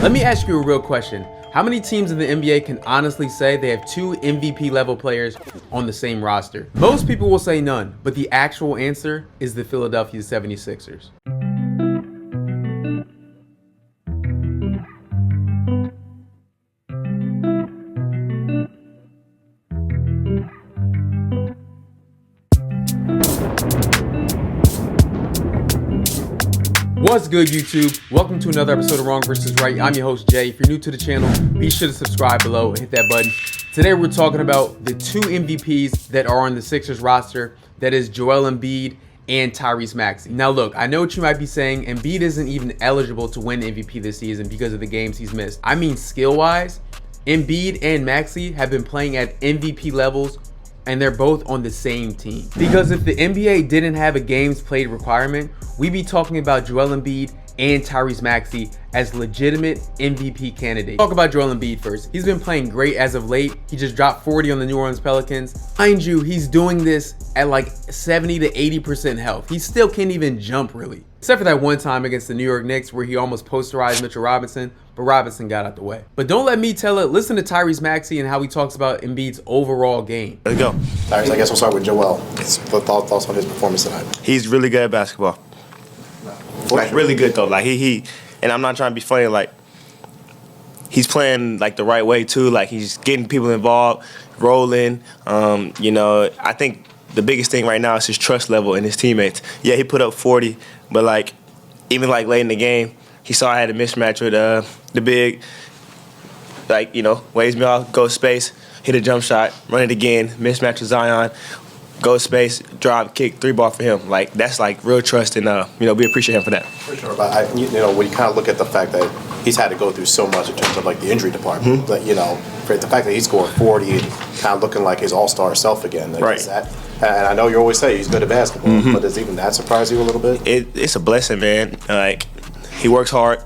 Let me ask you a real question. How many teams in the NBA can honestly say they have two MVP level players on the same roster? Most people will say none, but the actual answer is the Philadelphia 76ers. What's good, YouTube? Welcome to another episode of Wrong vs. Right. I'm your host, Jay. If you're new to the channel, be sure to subscribe below and hit that button. Today, we're talking about the two MVPs that are on the Sixers roster. That is Joel Embiid and Tyrese Maxey. Now, look, I know what you might be saying. Embiid isn't even eligible to win MVP this season because of the games he's missed. I mean, skill-wise, Embiid and Maxey have been playing at MVP levels, and they're both on the same team. Because if the NBA didn't have a games played requirement, we'd be talking about Joel Embiid and Tyrese Maxey as legitimate MVP candidates. Talk about Joel Embiid first. He's been playing great as of late. He just dropped 40 on the New Orleans Pelicans. Mind you, he's doing this at like 70 to 80% health. He still can't even jump really. Except for that one time against the New York Knicks where he almost posterized Mitchell Robinson, but Robinson got out the way. But don't let me tell it. Listen to Tyrese Maxey and how he talks about Embiid's overall game. There you go. Tyrese, I guess we'll start with Joel. Thoughts on his performance tonight? He's really good at basketball. Like really good though. Like he and I'm not trying to be funny. Like he's playing like the right way too. Like he's getting people involved, rolling. I think the biggest thing right now is his trust level in his teammates. Yeah, he put up 40, but like even like late in the game, he saw I had a mismatch with the big. Like waves me off, go space, hit a jump shot, run it again, mismatch with Zion. Go space, drive, kick, 3-ball for him. Like that's like real trust, and we appreciate him for that. For sure, but when you kind of look at the fact that he's had to go through so much in terms of like the injury department, for the fact that he's scoring 40 and kind of looking like his all-star self again. Like, right. And I know you always say he's good at basketball, but does even that surprise you a little bit? It's a blessing, man. Like he works hard.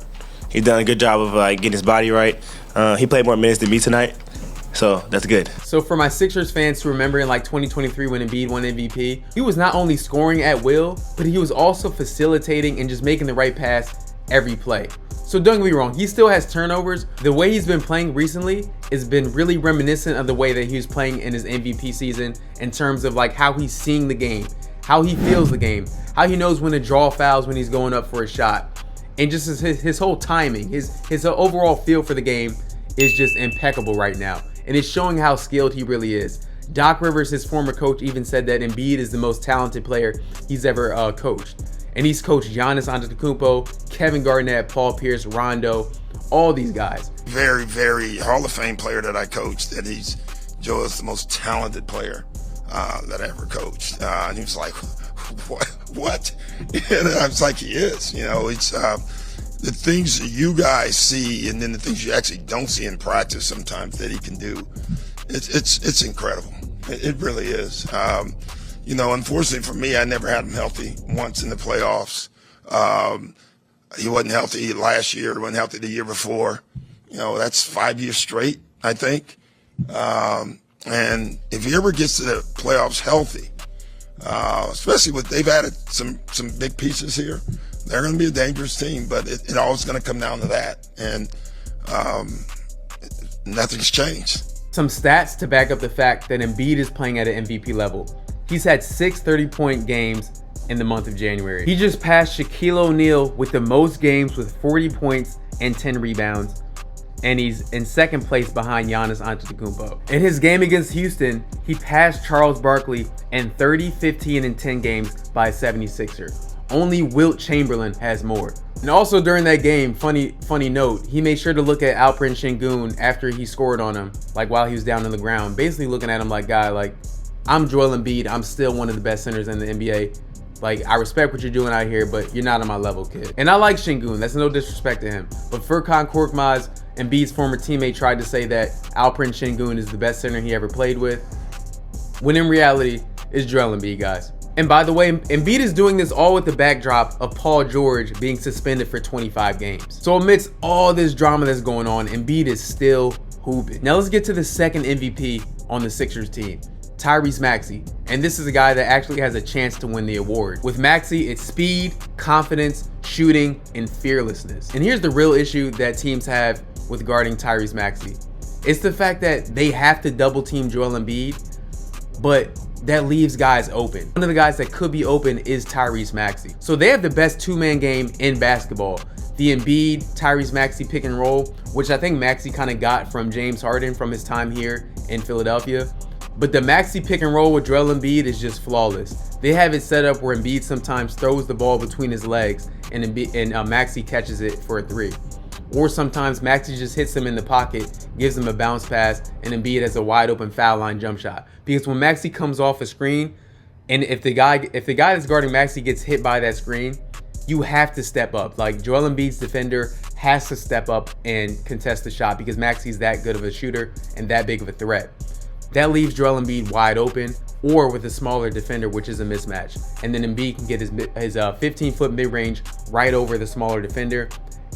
He's done a good job of getting his body right. He played more minutes than me tonight. So that's good. So for my Sixers fans to remember in like 2023 when Embiid won MVP, he was not only scoring at will, but he was also facilitating and just making the right pass every play. So don't get me wrong, he still has turnovers. The way he's been playing recently has been really reminiscent of the way that he was playing in his MVP season in terms of like how he's seeing the game, how he feels the game, how he knows when to draw fouls when he's going up for a shot. And just his whole timing, his overall feel for the game is just impeccable right now. And it's showing how skilled he really is. Doc Rivers, his former coach, even said that Embiid is the most talented player he's ever coached. And he's coached Giannis Antetokounmpo, Kevin Garnett, Paul Pierce, Rondo, all these guys. Very, very Hall of Fame player that I coached. Joel's the most talented player that I ever coached. And he was like, what? And I was like, he is. It's the things that you guys see and then the things you actually don't see in practice sometimes that he can do. It's incredible. It really is. Unfortunately for me, I never had him healthy once in the playoffs. He wasn't healthy last year. He wasn't healthy the year before. That's 5 years straight, I think. And if he ever gets to the playoffs healthy, especially they've added some big pieces here, they're going to be a dangerous team, but it always going to come down to that. And nothing's changed. Some stats to back up the fact that Embiid is playing at an MVP level. He's had 6 30-point games in the month of January. He just passed Shaquille O'Neal with the most games with 40 points and 10 rebounds. And he's in second place behind Giannis Antetokounmpo. In his game against Houston, he passed Charles Barkley in 30, 15, and 10 games by a 76er. Only Wilt Chamberlain has more. And also during that game, funny note, he made sure to look at Alperen Sengun after he scored on him, like while he was down on the ground, basically looking at him like, guy, like, I'm Joel Embiid, I'm still one of the best centers in the NBA. Like, I respect what you're doing out here, but you're not on my level, kid. And I like Sengun, that's no disrespect to him. But Furkan Korkmaz, Embiid's former teammate, tried to say that Alperen Sengun is the best center he ever played with, when in reality, it's Joel Embiid, guys. And by the way, Embiid is doing this all with the backdrop of Paul George being suspended for 25 games. So amidst all this drama that's going on, Embiid is still hooping. Now let's get to the second MVP on the Sixers team. Tyrese Maxey. And this is a guy that actually has a chance to win the award. With Maxey, it's speed, confidence, shooting, and fearlessness. And here's the real issue that teams have with guarding Tyrese Maxey. It's the fact that they have to double team Joel Embiid, but that leaves guys open. One of the guys that could be open is Tyrese Maxey. So they have the best two-man game in basketball. The Embiid, Tyrese Maxey pick and roll, which I think Maxey kind of got from James Harden from his time here in Philadelphia. But the Maxey pick and roll with Joel Embiid is just flawless. They have it set up where Embiid sometimes throws the ball between his legs and Maxey catches it for a three. Or sometimes Maxey just hits him in the pocket, gives him a bounce pass, and Embiid has a wide open foul line jump shot. Because when Maxey comes off a screen, and if the guy that's guarding Maxey gets hit by that screen, you have to step up. Like Joel Embiid's defender has to step up and contest the shot because Maxey's that good of a shooter and that big of a threat. That leaves Joel Embiid wide open or with a smaller defender, which is a mismatch. And then Embiid can get his 15-foot mid-range right over the smaller defender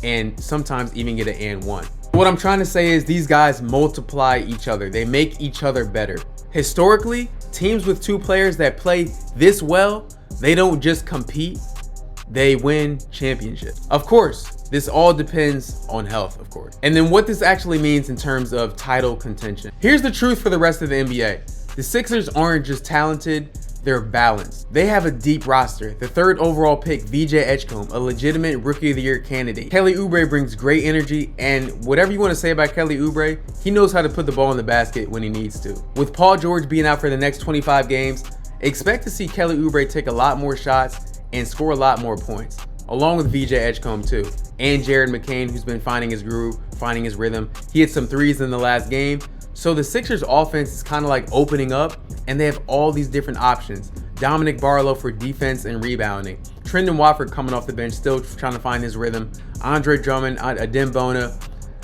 and sometimes even get an and one. What I'm trying to say is these guys multiply each other. They make each other better. Historically, teams with two players that play this well, they don't just compete, they win championships. Of course, this all depends on health, of course. And then what this actually means in terms of title contention. Here's the truth for the rest of the NBA. The Sixers aren't just talented, they're balanced. They have a deep roster. The third overall pick, VJ Edgecombe, a legitimate Rookie of the Year candidate. Kelly Oubre brings great energy, and whatever you want to say about Kelly Oubre, he knows how to put the ball in the basket when he needs to. With Paul George being out for the next 25 games, expect to see Kelly Oubre take a lot more shots and score a lot more points, along with VJ Edgecombe too. And Jared McCain, who's been finding his groove, finding his rhythm. He hit some threes in the last game. So the Sixers offense is kind of like opening up, and they have all these different options. Dominic Barlow for defense and rebounding. Trendon Watford coming off the bench, still trying to find his rhythm. Andre Drummond, Adem Bona.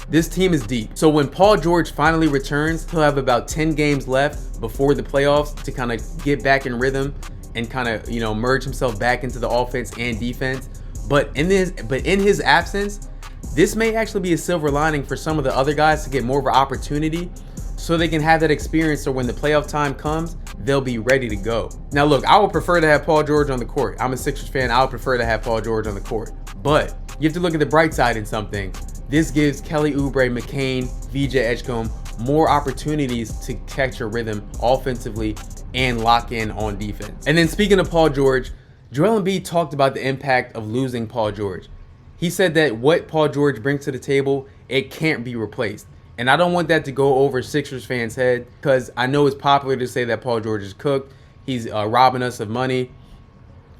This team is deep. So when Paul George finally returns, he'll have about 10 games left before the playoffs to kind of get back in rhythm and kind of, merge himself back into the offense and defense. But in his absence, this may actually be a silver lining for some of the other guys to get more of an opportunity so they can have that experience, so when the playoff time comes, they'll be ready to go. Now look, I would prefer to have Paul George on the court. I'm a Sixers fan. I would prefer to have Paul George on the court. But you have to look at the bright side in something. This gives Kelly Oubre, McCain, VJ Edgecombe more opportunities to catch a rhythm offensively and lock in on defense. And then speaking of Paul George, Joel Embiid talked about the impact of losing Paul George. He said that what Paul George brings to the table, it can't be replaced. And I don't want that to go over Sixers fans' head, because I know it's popular to say that Paul George is cooked. He's robbing us of money.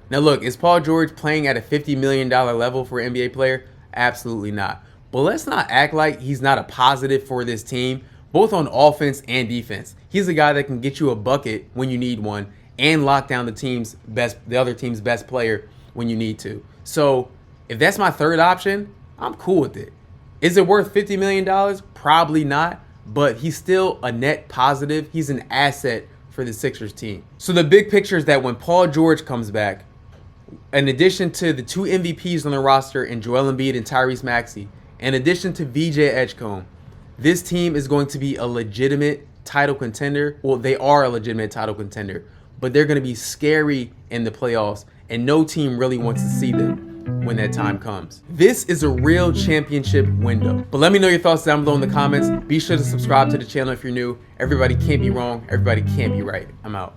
Now look, is Paul George playing at a $50 million level for an NBA player? Absolutely not. But let's not act like he's not a positive for this team, both on offense and defense. He's a guy that can get you a bucket when you need one and lock down the other team's best player when you need to. So if that's my third option, I'm cool with it. Is it worth $50 million? Probably not, but he's still a net positive. He's an asset for the Sixers team. So the big picture is that when Paul George comes back, in addition to the two MVPs on the roster in Joel Embiid and Tyrese Maxey, in addition to VJ Edgecombe, this team is going to be a legitimate title contender. Well, they are a legitimate title contender, but they're going to be scary in the playoffs, and no team really wants to see them when that time comes. This is a real championship window. But let me know your thoughts down below in the comments. Be sure to subscribe to the channel if you're new. Everybody can't be wrong. Everybody can't be right. I'm out.